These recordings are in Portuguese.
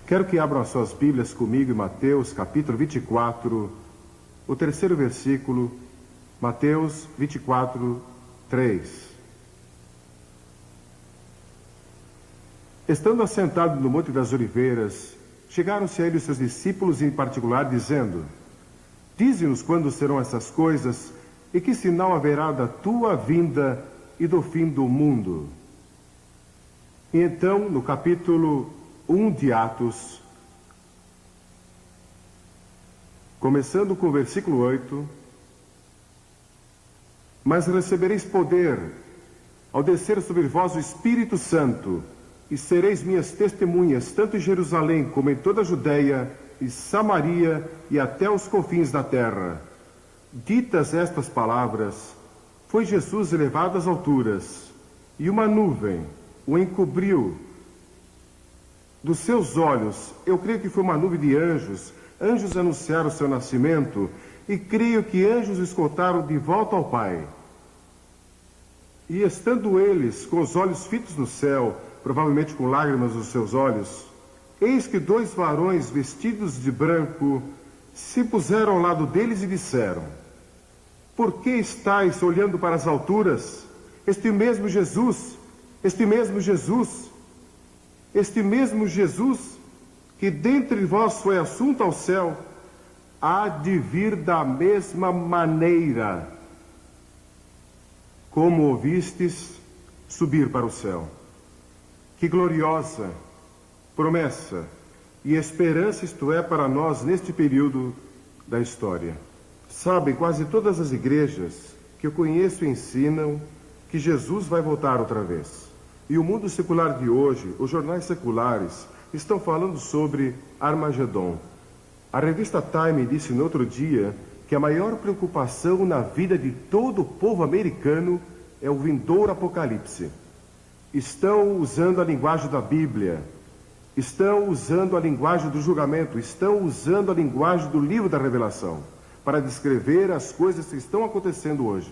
Quero que abram as suas Bíblias comigo em Mateus, capítulo 24, o terceiro versículo, Mateus 24, 3. Estando assentado no Monte das Oliveiras, chegaram-se a ele os seus discípulos em particular, dizendo: Dize-nos quando serão essas coisas e que sinal haverá da tua vinda e do fim do mundo. E então, no capítulo 1 de Atos, começando com o versículo 8, mas recebereis poder ao descer sobre vós o Espírito Santo, e sereis minhas testemunhas, tanto em Jerusalém como em toda a Judeia e Samaria e até os confins da terra. Ditas estas palavras, foi Jesus elevado às alturas, e uma nuvem o encobriu dos seus olhos. Eu creio que foi uma nuvem de anjos. Anjos anunciaram o seu nascimento, e creio que anjos o escoltaram de volta ao Pai. E estando eles com os olhos fitos no céu, provavelmente com lágrimas nos seus olhos, eis que dois varões vestidos de branco se puseram ao lado deles e disseram: Por que estáis olhando para as alturas? Este mesmo Jesus que dentre vós foi assunto ao céu, há de vir da mesma maneira como ouvistes subir para o céu. Que gloriosa promessa e esperança isto é para nós neste período da história. Sabem, quase todas as igrejas que eu conheço ensinam que Jesus vai voltar outra vez. E o mundo secular de hoje, os jornais seculares, estão falando sobre Armagedon. A revista Time disse no outro dia que a maior preocupação na vida de todo o povo americano é o vindouro apocalipse. Estão usando a linguagem da Bíblia, estão usando a linguagem do julgamento, estão usando a linguagem do livro da Revelação para descrever as coisas que estão acontecendo hoje.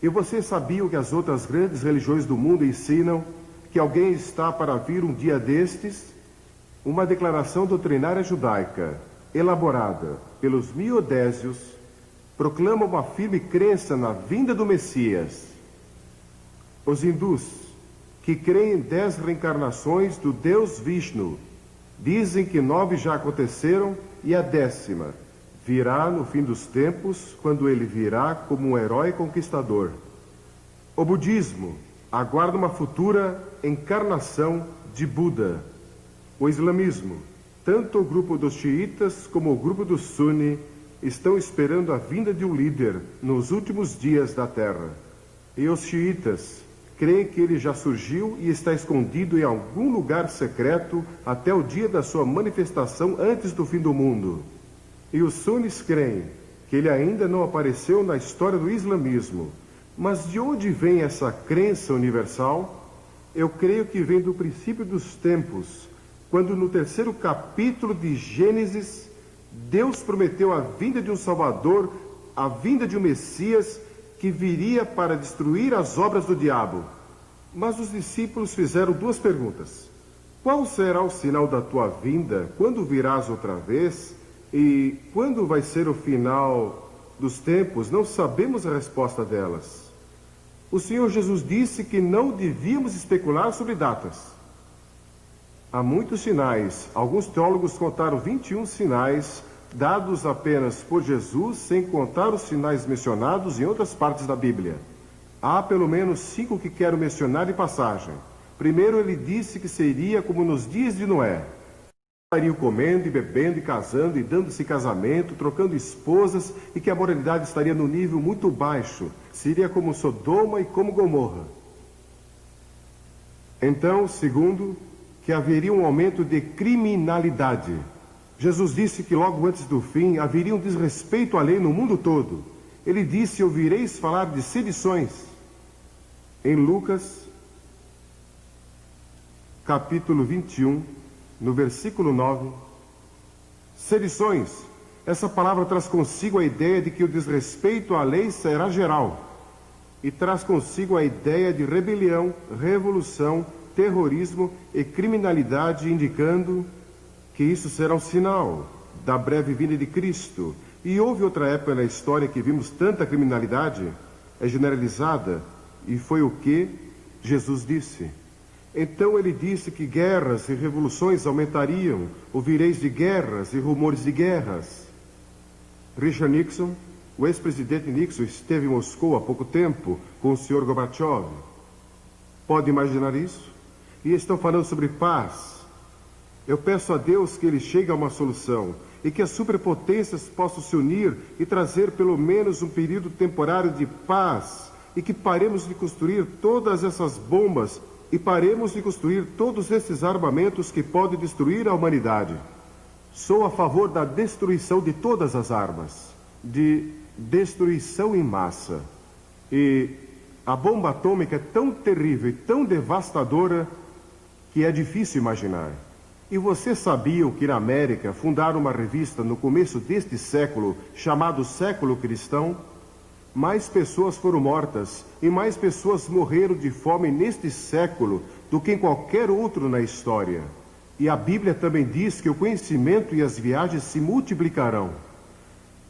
E vocês sabiam que as outras grandes religiões do mundo ensinam que alguém está para vir um dia destes? Uma declaração doutrinária judaica, elaborada pelos miodésios, proclama uma firme crença na vinda do Messias. Os hindus, que creem em 10 reencarnações do Deus Vishnu, dizem que 9 já aconteceram e a 10ª virá no fim dos tempos, quando ele virá como um herói conquistador. O budismo aguarda uma futura encarnação de Buda. O islamismo, tanto o grupo dos xiitas como o grupo dos suni, estão esperando a vinda de um líder nos últimos dias da terra. E os xiitas creem que ele já surgiu e está escondido em algum lugar secreto até o dia da sua manifestação antes do fim do mundo. E os sunis creem que ele ainda não apareceu na história do islamismo. Mas de onde vem essa crença universal? Eu creio que vem do princípio dos tempos, quando no 3º capítulo de Gênesis, Deus prometeu a vinda de um Salvador, a vinda de um Messias que viria para destruir as obras do diabo. Mas os discípulos fizeram 2 perguntas. Qual será o sinal da tua vinda? Quando virás outra vez? E quando vai ser o final dos tempos? Não sabemos a resposta delas. O Senhor Jesus disse que não devíamos especular sobre datas. Há muitos sinais. Alguns teólogos contaram 21 sinais dados apenas por Jesus, sem contar os sinais mencionados em outras partes da Bíblia. Há pelo menos 5 que quero mencionar de passagem. Primeiro, ele disse que seria como nos dias de Noé. Estariam comendo e bebendo e casando e dando-se casamento, trocando esposas, e que a moralidade estaria no nível muito baixo. Seria como Sodoma e como Gomorra. Então, segundo, que haveria um aumento de criminalidade. Jesus disse que logo antes do fim haveria um desrespeito à lei no mundo todo. Ele disse: ouvireis falar de sedições. Em Lucas, capítulo 21, no versículo 9, sedições. Essa palavra traz consigo a ideia de que o desrespeito à lei será geral. E traz consigo a ideia de rebelião, revolução, terrorismo e criminalidade, indicando que isso será um sinal da breve vinda de Cristo. E houve outra época na história que vimos tanta criminalidade, é generalizada, e foi o que Jesus disse. Então ele disse que guerras e revoluções aumentariam, ouvireis de guerras e rumores de guerras. Richard Nixon, o ex-presidente Nixon, esteve em Moscou há pouco tempo com o Sr. Gorbachev. Pode imaginar isso? E estão falando sobre paz. Eu peço a Deus que ele chegue a uma solução e que as superpotências possam se unir e trazer pelo menos um período temporário de paz e que paremos de construir todas essas bombas e paremos de construir todos esses armamentos que podem destruir a humanidade. Sou a favor da destruição de todas as armas, de destruição em massa. E a bomba atômica é tão terrível e tão devastadora que é difícil imaginar. E vocês sabiam que na América fundaram uma revista no começo deste século, chamado Século Cristão? Mais pessoas foram mortas e mais pessoas morreram de fome neste século do que em qualquer outro na história. E a Bíblia também diz que o conhecimento e as viagens se multiplicarão.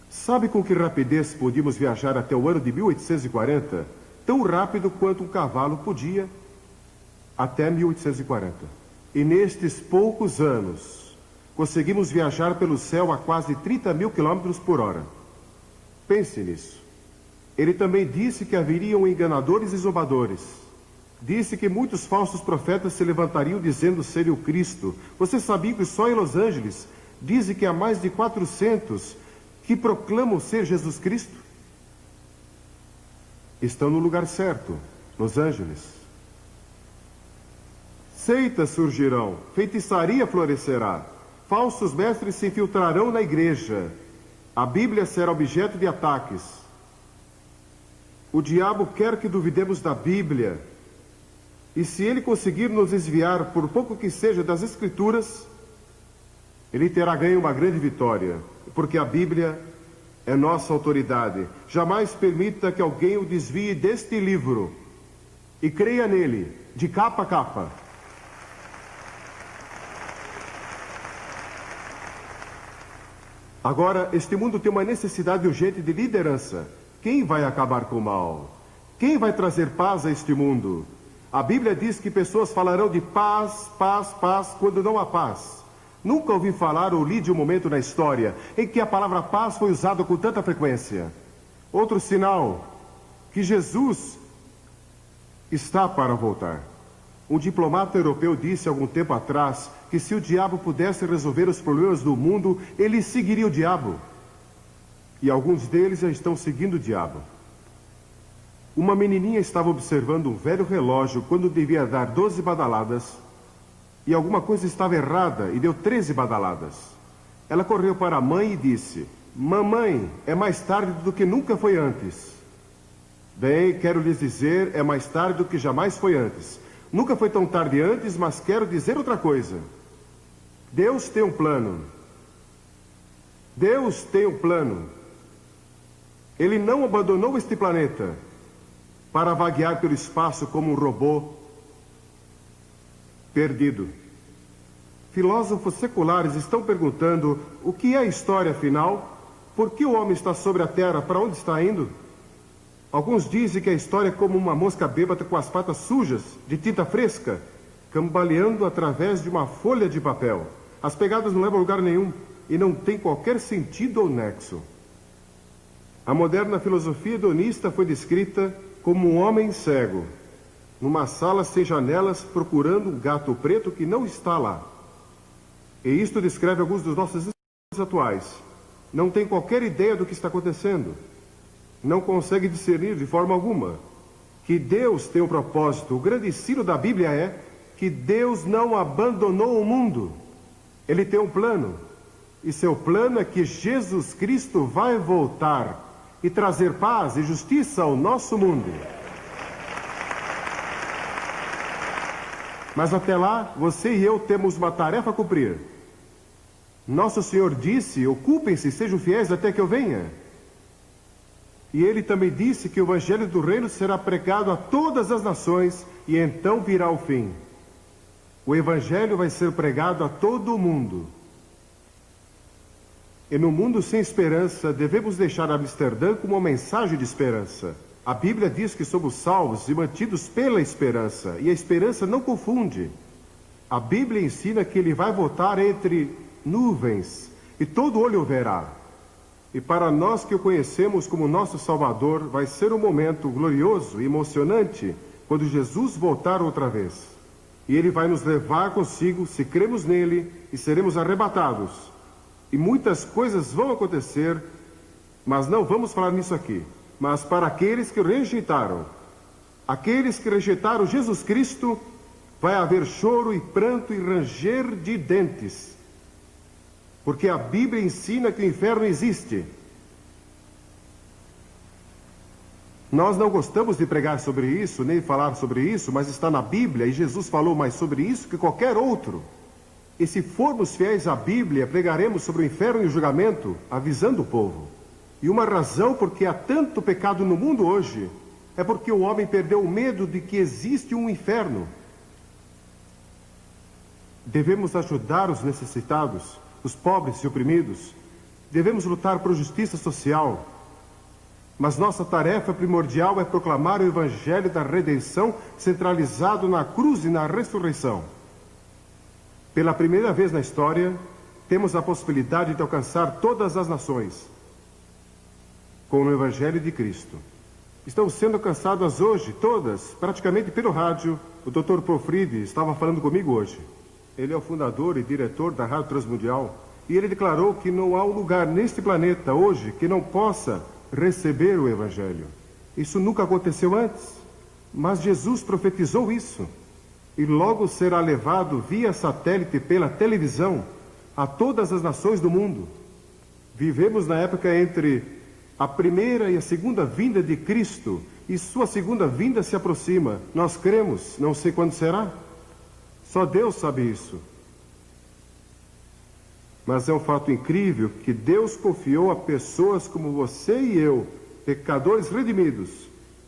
Sabe com que rapidez podíamos viajar até o ano de 1840? Tão rápido quanto um cavalo podia até 1840. E nestes poucos anos, conseguimos viajar pelo céu a quase 30 mil quilômetros por hora. Pense nisso. Ele também disse que haveriam enganadores e zombadores. Disse que muitos falsos profetas se levantariam dizendo serem o Cristo. Você sabia que só em Los Angeles dizem que há mais de 400 que proclamam ser Jesus Cristo? Estão no lugar certo, Los Angeles. Seitas surgirão, feitiçaria florescerá, falsos mestres se infiltrarão na igreja, a Bíblia será objeto de ataques. O diabo quer que duvidemos da Bíblia, e se ele conseguir nos desviar, por pouco que seja, das Escrituras, ele terá ganho uma grande vitória, porque a Bíblia é nossa autoridade. Jamais permita que alguém o desvie deste livro, e creia nele, de capa a capa. Agora, este mundo tem uma necessidade urgente de liderança. Quem vai acabar com o mal? Quem vai trazer paz a este mundo? A Bíblia diz que pessoas falarão de paz, paz, paz, quando não há paz. Nunca ouvi falar ou li de um momento na história em que a palavra paz foi usada com tanta frequência. Outro sinal que Jesus está para voltar. Um diplomata europeu disse algum tempo atrás que se o diabo pudesse resolver os problemas do mundo, ele seguiria o diabo. E alguns deles já estão seguindo o diabo. Uma menininha estava observando um velho relógio quando devia dar 12 badaladas e alguma coisa estava errada e deu 13 badaladas. Ela correu para a mãe e disse: "Mamãe, é mais tarde do que nunca foi antes." Bem, quero lhes dizer, é mais tarde do que jamais foi antes. Nunca foi tão tarde antes, mas quero dizer outra coisa. Deus tem um plano. Deus tem um plano. Ele não abandonou este planeta para vaguear pelo espaço como um robô perdido. Filósofos seculares estão perguntando o que é a história afinal, por que o homem está sobre a Terra, para onde está indo? Alguns dizem que a história é como uma mosca bêbada com as patas sujas, de tinta fresca, cambaleando através de uma folha de papel. As pegadas não levam a lugar nenhum e não tem qualquer sentido ou nexo. A moderna filosofia hedonista foi descrita como um homem cego, numa sala sem janelas, procurando um gato preto que não está lá. E isto descreve alguns dos nossos atuais. Não tem qualquer ideia do que está acontecendo. Não consegue discernir de forma alguma que Deus tem um propósito. O grande ensino da Bíblia é que Deus não abandonou o mundo. Ele tem um plano. E seu plano é que Jesus Cristo vai voltar e trazer paz e justiça ao nosso mundo. Mas até lá, você e eu temos uma tarefa a cumprir. Nosso Senhor disse: ocupem-se, sejam fiéis até que eu venha. E ele também disse que o Evangelho do Reino será pregado a todas as nações e então virá o fim. O Evangelho vai ser pregado a todo o mundo. E no mundo sem esperança, devemos deixar Amsterdã com uma mensagem de esperança. A Bíblia diz que somos salvos e mantidos pela esperança, e a esperança não confunde. A Bíblia ensina que ele vai voltar entre nuvens, e todo olho o verá. E para nós que o conhecemos como nosso Salvador, vai ser um momento glorioso e emocionante quando Jesus voltar outra vez. E ele vai nos levar consigo, se cremos nele, e seremos arrebatados. E muitas coisas vão acontecer, mas não vamos falar nisso aqui. Mas para aqueles que rejeitaram, aqueles que rejeitaram Jesus Cristo, vai haver choro e pranto e ranger de dentes. Porque a Bíblia ensina que o inferno existe. Nós não gostamos de pregar sobre isso, nem falar sobre isso, mas está na Bíblia, e Jesus falou mais sobre isso que qualquer outro. E se formos fiéis à Bíblia, pregaremos sobre o inferno e o julgamento, avisando o povo. E uma razão porque há tanto pecado no mundo hoje, é porque o homem perdeu o medo de que existe um inferno. Devemos ajudar os necessitados, os pobres e oprimidos. Devemos lutar por justiça social. Mas nossa tarefa primordial é proclamar o Evangelho da redenção centralizado na cruz e na ressurreição. Pela primeira vez na história, temos a possibilidade de alcançar todas as nações com o Evangelho de Cristo. Estão sendo alcançadas hoje, todas, praticamente pelo rádio. O Dr. Profride estava falando comigo hoje. Ele é o fundador e diretor da Rádio Transmundial. E ele declarou que não há um lugar neste planeta hoje que não possa receber o Evangelho. Isso nunca aconteceu antes. Mas Jesus profetizou isso. E logo será levado via satélite pela televisão a todas as nações do mundo. Vivemos na época entre a primeira e a segunda vinda de Cristo, e sua segunda vinda se aproxima. Nós cremos, não sei quando será. Só Deus sabe isso. Mas é um fato incrível que Deus confiou a pessoas como você e eu, pecadores redimidos,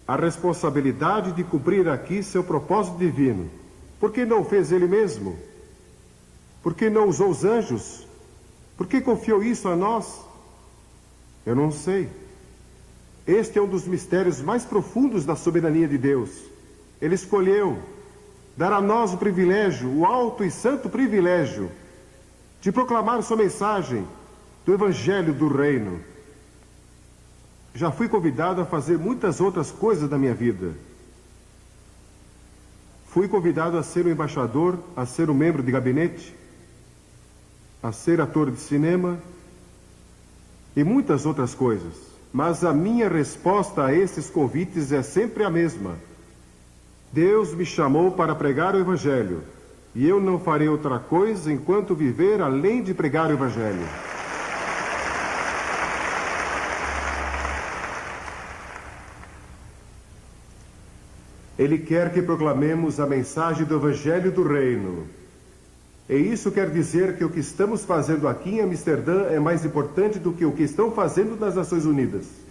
a responsabilidade de cumprir aqui seu propósito divino. Por que não fez ele mesmo? Por que não usou os anjos? Por que confiou isso a nós? Eu não sei. Este é um dos mistérios mais profundos da soberania de Deus. Ele escolheu dar a nós o privilégio, o alto e santo privilégio, de proclamar sua mensagem do Evangelho do Reino. Já fui convidado a fazer muitas outras coisas da minha vida. Fui convidado a ser um embaixador, a ser um membro de gabinete, a ser ator de cinema e muitas outras coisas. Mas a minha resposta a esses convites é sempre a mesma. Deus me chamou para pregar o Evangelho, e eu não farei outra coisa enquanto viver além de pregar o Evangelho. Ele quer que proclamemos a mensagem do Evangelho do Reino. E isso quer dizer que o que estamos fazendo aqui em Amsterdã é mais importante do que o que estão fazendo nas Nações Unidas.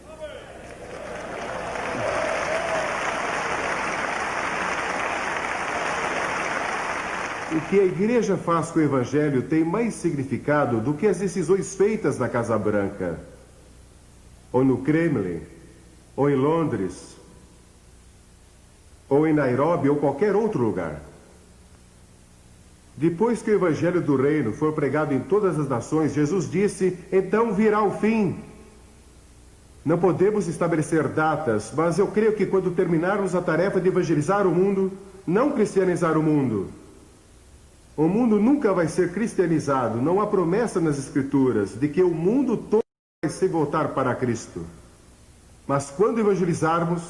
O que a igreja faz com o Evangelho tem mais significado do que as decisões feitas na Casa Branca, ou no Kremlin, ou em Londres, ou em Nairobi, ou qualquer outro lugar. Depois que o Evangelho do Reino for pregado em todas as nações, Jesus disse, então virá o fim. Não podemos estabelecer datas, mas eu creio que quando terminarmos a tarefa de evangelizar o mundo, não cristianizar o mundo mundo nunca vai ser cristianizado. Não há promessa nas Escrituras de que o mundo todo vai se voltar para Cristo. Mas quando evangelizarmos,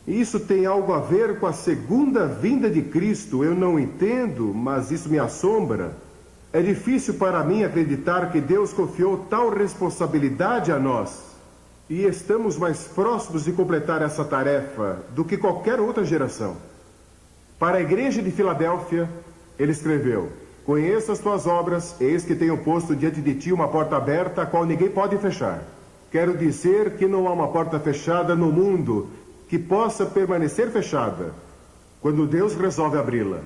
isso tem algo a ver com a segunda vinda de Cristo. Eu não entendo, mas isso me assombra. É difícil para mim acreditar que Deus confiou tal responsabilidade a nós. E estamos mais próximos de completar essa tarefa do que qualquer outra geração. Para a igreja de Filadélfia, ele escreveu, conheço as tuas obras, eis que tenho posto diante de ti uma porta aberta, a qual ninguém pode fechar. Quero dizer que não há uma porta fechada no mundo que possa permanecer fechada quando Deus resolve abri-la.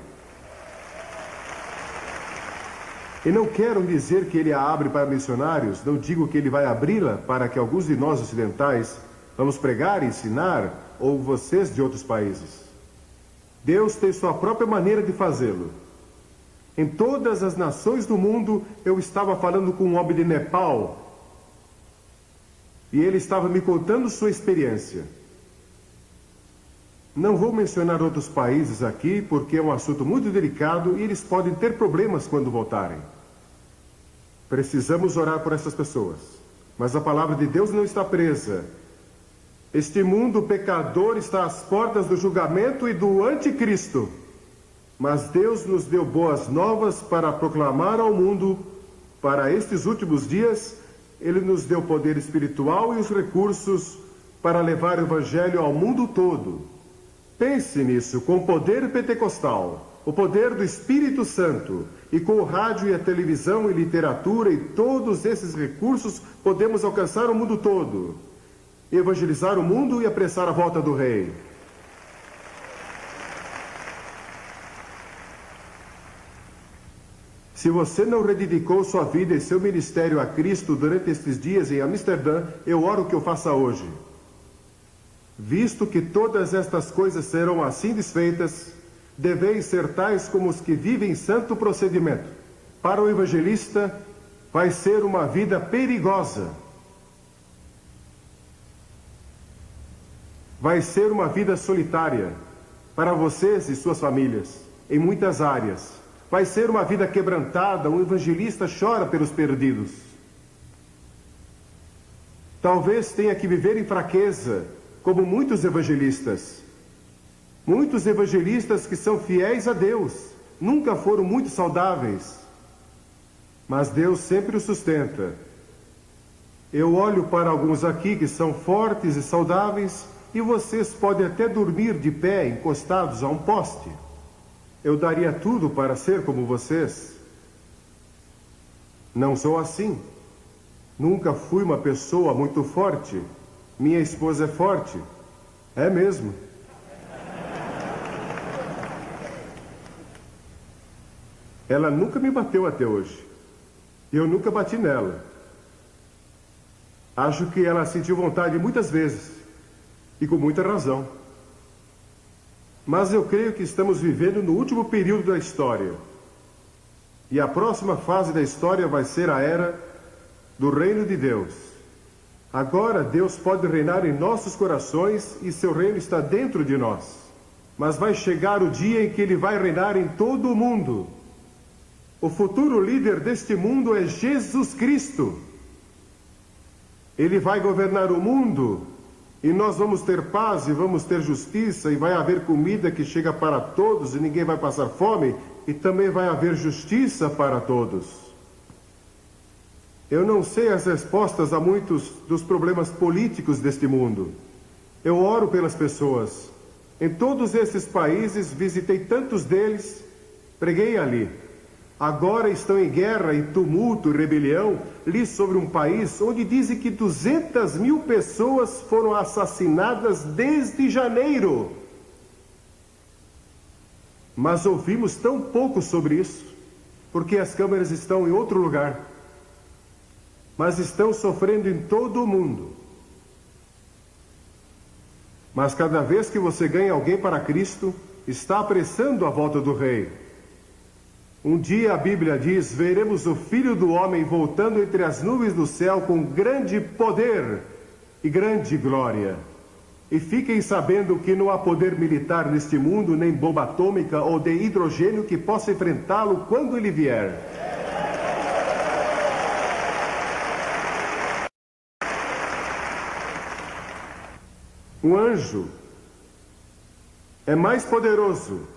E não quero dizer que ele a abre para missionários, não digo que ele vai abri-la para que alguns de nós ocidentais vamos pregar e ensinar, ou vocês de outros países. Deus tem sua própria maneira de fazê-lo. Em todas as nações do mundo, eu estava falando com um homem de Nepal, e ele estava me contando sua experiência. Não vou mencionar outros países aqui, porque é um assunto muito delicado e eles podem ter problemas quando voltarem. Precisamos orar por essas pessoas. Mas a palavra de Deus não está presa. Este mundo pecador está às portas do julgamento e do anticristo. Mas Deus nos deu boas novas para proclamar ao mundo. Para estes últimos dias, Ele nos deu poder espiritual e os recursos para levar o Evangelho ao mundo todo. Pense nisso, com o poder pentecostal, o poder do Espírito Santo, e com o rádio e a televisão e literatura e todos esses recursos, podemos alcançar o mundo todo, evangelizar o mundo e apressar a volta do Rei. Se você não rededicou sua vida e seu ministério a Cristo durante estes dias em Amsterdã, eu oro que eu faça hoje. Visto que todas estas coisas serão assim desfeitas, deveis ser tais como os que vivem santo procedimento. Para o evangelista, vai ser uma vida perigosa. Vai ser uma vida solitária para vocês e suas famílias, em muitas áreas. Vai ser uma vida quebrantada, um evangelista chora pelos perdidos. Talvez tenha que viver em fraqueza, como muitos evangelistas. Muitos evangelistas que são fiéis a Deus, nunca foram muito saudáveis. Mas Deus sempre os sustenta. Eu olho para alguns aqui que são fortes e saudáveis, e vocês podem até dormir de pé, encostados a um poste. Eu daria tudo para ser como vocês. Não sou assim. Nunca fui uma pessoa muito forte. Minha esposa é forte. É mesmo. Ela nunca me bateu até hoje. Eu nunca bati nela. Acho que ela sentiu vontade muitas vezes. E com muita razão. Mas eu creio que estamos vivendo no último período da história. E a próxima fase da história vai ser a era do reino de Deus. Agora Deus pode reinar em nossos corações e seu reino está dentro de nós. Mas vai chegar o dia em que ele vai reinar em todo o mundo. O futuro líder deste mundo é Jesus Cristo. Ele vai governar o mundo e nós vamos ter paz e vamos ter justiça e vai haver comida que chega para todos e ninguém vai passar fome e também vai haver justiça para todos. Eu não sei as respostas a muitos dos problemas políticos deste mundo. Eu oro pelas pessoas. Em todos esses países, visitei tantos deles, preguei ali. Agora estão em guerra e tumulto e rebelião. Li sobre um país onde dizem que 200.000 pessoas foram assassinadas desde janeiro. Mas ouvimos tão pouco sobre isso, porque as câmeras estão em outro lugar. Mas estão sofrendo em todo o mundo. Mas cada vez que você ganha alguém para Cristo, está apressando a volta do Rei. Um dia a Bíblia diz, veremos o Filho do Homem voltando entre as nuvens do céu com grande poder e grande glória. E fiquem sabendo que não há poder militar neste mundo, nem bomba atômica ou de hidrogênio que possa enfrentá-lo quando ele vier. Um anjo é mais poderoso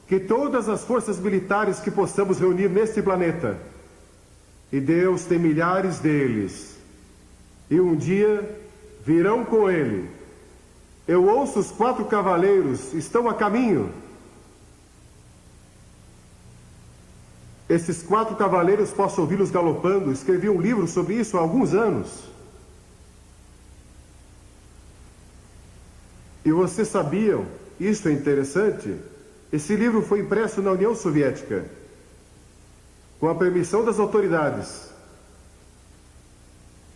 que todas as forças militares que possamos reunir neste planeta. E Deus tem milhares deles. E um dia virão com ele. Eu ouço os 4 cavaleiros, estão a caminho. Esses 4 cavaleiros, posso ouvi-los galopando. Escrevi um livro sobre isso há alguns anos. E vocês sabiam, isso é interessante, esse livro foi impresso na União Soviética. com a permissão das autoridades.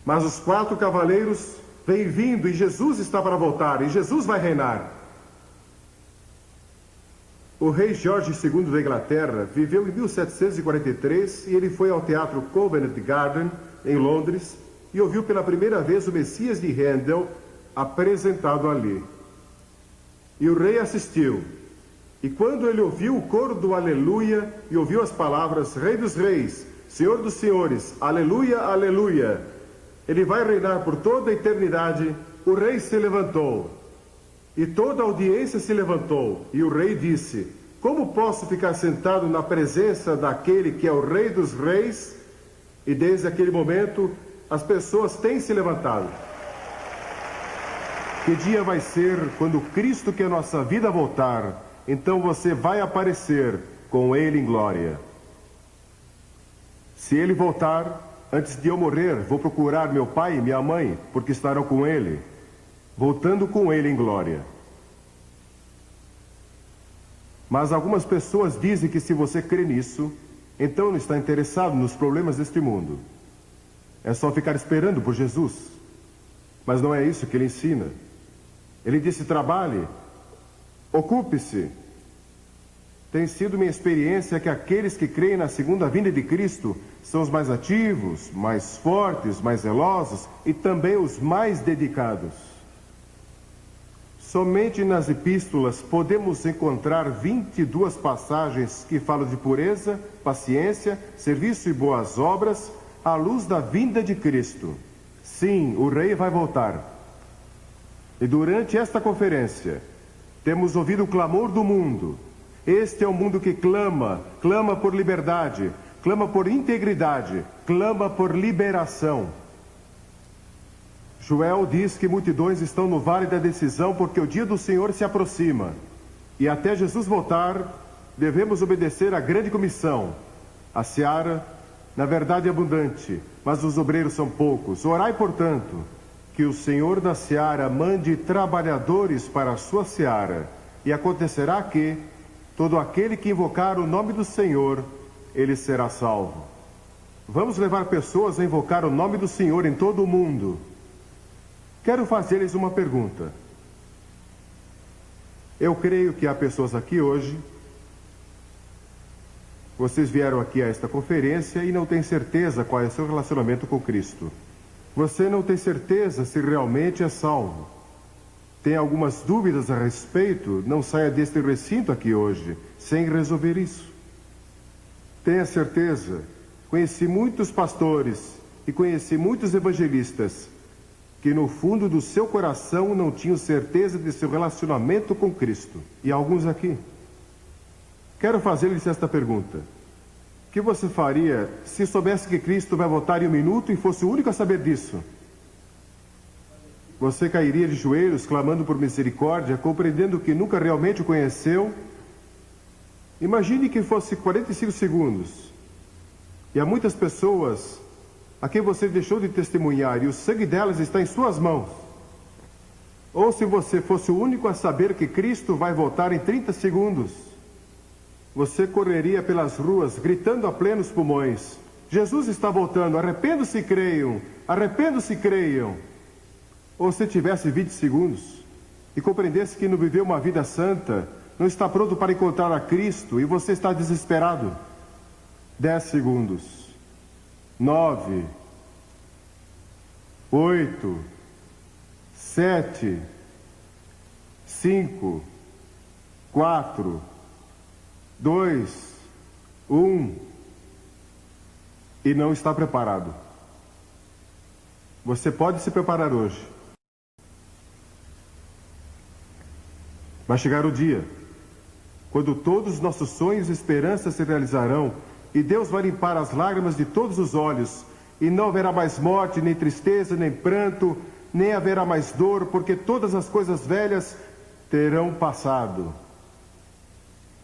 Mas os 4 cavaleiros vêm vindo e Jesus está para voltar, e Jesus vai reinar. O rei Jorge II da Inglaterra viveu em 1743 e ele foi ao teatro Covent Garden, em Londres, e ouviu pela primeira vez o Messias de Handel apresentado ali. E o rei assistiu. E quando ele ouviu o coro do Aleluia e ouviu as palavras Rei dos Reis, Senhor dos Senhores, Aleluia, Aleluia, ele vai reinar por toda a eternidade, o rei se levantou. E toda a audiência se levantou. E o rei disse: como posso ficar sentado na presença daquele que é o Rei dos Reis? E desde aquele momento, as pessoas têm se levantado. Que dia vai ser quando Cristo, que é a nossa vida, voltar? Então você vai aparecer com Ele em glória. Se Ele voltar, antes de eu morrer, vou procurar meu pai e minha mãe, porque estarão com Ele, voltando com Ele em glória. Mas algumas pessoas dizem que se você crê nisso, então não está interessado nos problemas deste mundo. É só ficar esperando por Jesus. Mas não é isso que Ele ensina. Ele disse: trabalhe, ocupe-se. Tem sido minha experiência que aqueles que creem na segunda vinda de Cristo são os mais ativos, mais fortes, mais zelosos e também os mais dedicados. Somente nas epístolas podemos encontrar 22 passagens que falam de pureza, paciência, serviço e boas obras à luz da vinda de Cristo. Sim, o Rei vai voltar. E durante esta conferência, temos ouvido o clamor do mundo. Este é um mundo que clama por liberdade, clama por integridade, clama por liberação. Joel diz que multidões estão no vale da decisão porque o dia do Senhor se aproxima. E até Jesus voltar, devemos obedecer à grande comissão. A seara, na verdade, é abundante, mas os obreiros são poucos. Orai, portanto, que o Senhor da seara mande trabalhadores para a sua seara. E acontecerá que todo aquele que invocar o nome do Senhor, ele será salvo. Vamos levar pessoas a invocar o nome do Senhor em todo o mundo. Quero fazer-lhes uma pergunta. Eu creio que há pessoas aqui hoje. Vocês vieram aqui a esta conferência e não têm certeza qual é o seu relacionamento com Cristo. Você não tem certeza se realmente é salvo. Tem algumas dúvidas a respeito? Não saia deste recinto aqui hoje sem resolver isso. Tenha certeza. Conheci muitos pastores e conheci muitos evangelistas que no fundo do seu coração não tinham certeza de seu relacionamento com Cristo. E alguns aqui. Quero fazer-lhes esta pergunta. O que você faria se soubesse que Cristo vai voltar em um minuto e fosse o único a saber disso? Você cairia de joelhos, clamando por misericórdia, compreendendo que nunca realmente o conheceu? Imagine que fosse 45 segundos. E há muitas pessoas a quem você deixou de testemunhar e o sangue delas está em suas mãos. Ou se você fosse o único a saber que Cristo vai voltar em 30 segundos, você correria pelas ruas gritando a plenos pulmões: Jesus está voltando, arrependam-se e creiam, arrependam-se e creiam. Ou se tivesse 20 segundos e compreendesse que não viveu uma vida santa, não está pronto para encontrar a Cristo e você está desesperado. 10 segundos. 9, 8, 7, 5, 4, 2, 1 e não está preparado. Você pode se preparar hoje. Vai chegar o dia quando todos os nossos sonhos e esperanças se realizarão e Deus vai limpar as lágrimas de todos os olhos, e não haverá mais morte, nem tristeza, nem pranto, nem haverá mais dor, porque todas as coisas velhas terão passado.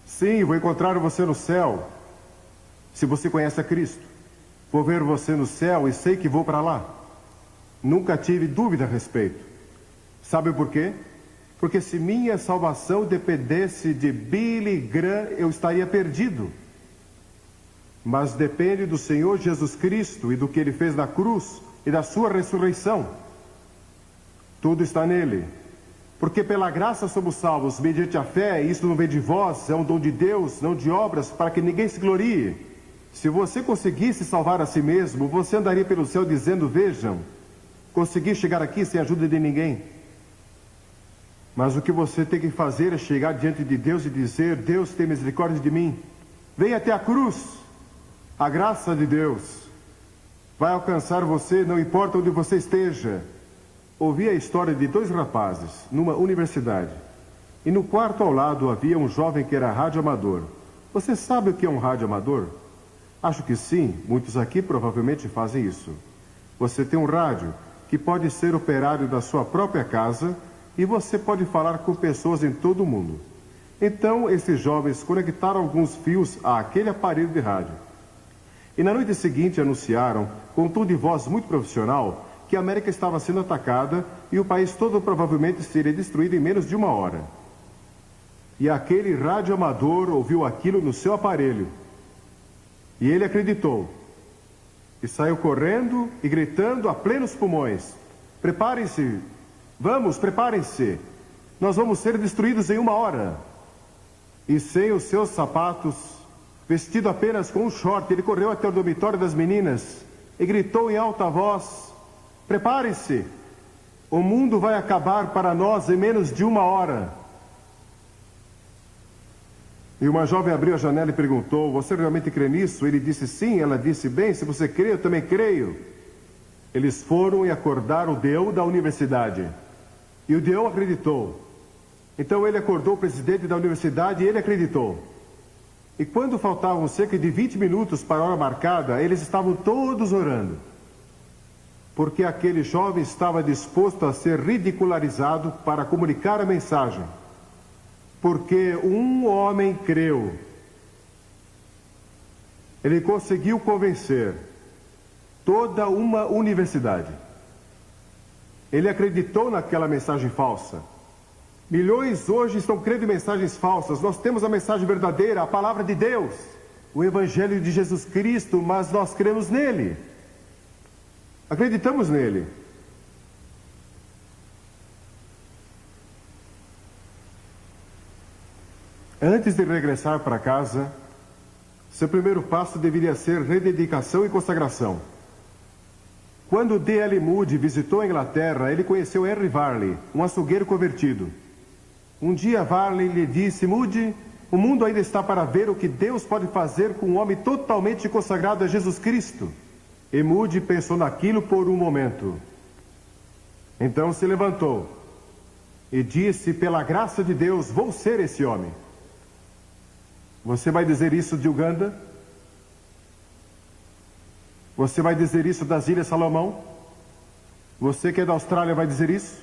Sim, vou encontrar você no céu, se você conhece a Cristo. Vou ver você no céu e sei que vou para lá. Nunca tive dúvida a respeito. Sabe por quê? Porque se minha salvação dependesse de Billy Graham, eu estaria perdido. mas depende do Senhor Jesus Cristo e do que Ele fez na cruz e da sua ressurreição. Tudo está nele. Porque pela graça somos salvos, mediante a fé, e isso não vem de vós, é um dom de Deus, não de obras, para que ninguém se glorie. Se você conseguisse salvar a si mesmo, você andaria pelo céu dizendo, vejam, consegui chegar aqui sem a ajuda de ninguém. Mas o que você tem que fazer é chegar diante de Deus e dizer, Deus tem misericórdia de mim. Venha até a cruz. A graça de Deus vai alcançar você, não importa onde você esteja. Ouvi a história de 2 rapazes numa universidade. E no quarto ao lado havia um jovem que era radioamador. Você sabe o que é um radioamador? Acho que sim, muitos aqui provavelmente fazem isso. Você tem um rádio que pode ser operário da sua própria casa e você pode falar com pessoas em todo o mundo. Então, esses jovens conectaram alguns fios àquele aparelho de rádio. E na noite seguinte anunciaram, com tom de voz muito profissional, que a América estava sendo atacada e o país todo provavelmente seria destruído em menos de 1 hora. E aquele radioamador ouviu aquilo no seu aparelho. E ele acreditou. E saiu correndo e gritando a plenos pulmões. Preparem-se. Vamos, preparem-se. Nós vamos ser destruídos em 1 hora. E sem os seus sapatos, vestido apenas com um short, ele correu até o dormitório das meninas e gritou em alta voz, preparem-se. O mundo vai acabar para nós em menos de 1 hora. E uma jovem abriu a janela e perguntou, você realmente crê nisso? Ele disse sim. Ela disse, bem, se você crê, eu também creio. Eles foram e acordaram o Deo da universidade. E o Deo acreditou. Então ele acordou o presidente da universidade e ele acreditou. E quando faltavam cerca de 20 minutos para a hora marcada, eles estavam todos orando. Porque aquele jovem estava disposto a ser ridicularizado para comunicar a mensagem. Porque um homem creu. Ele conseguiu convencer toda uma universidade. Ele acreditou naquela mensagem falsa. Milhões hoje estão crendo em mensagens falsas. Nós temos a mensagem verdadeira, a palavra de Deus, o Evangelho de Jesus Cristo, mas nós cremos nele. Acreditamos nele. Antes de regressar para casa, seu primeiro passo deveria ser rededicação e consagração. Quando D.L. Moody visitou a Inglaterra, ele conheceu Henry Varley, um açougueiro convertido. Um dia Varley lhe disse, Moody, o mundo ainda está para ver o que Deus pode fazer com um homem totalmente consagrado a Jesus Cristo. E Moody pensou naquilo por um momento. Então se levantou e disse, pela graça de Deus, vou ser esse homem. Você vai dizer isso de Uganda? Você vai dizer isso das Ilhas Salomão? Você que é da Austrália vai dizer isso?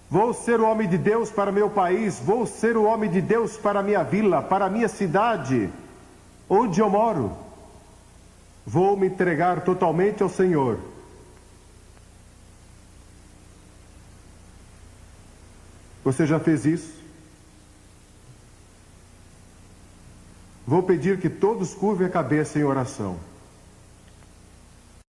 Vou ser o homem de Deus para meu país, vou ser o homem de Deus para a minha vila, para a minha cidade, onde eu moro. Vou me entregar totalmente ao Senhor. Você já fez isso? Vou pedir que todos curvem a cabeça em oração.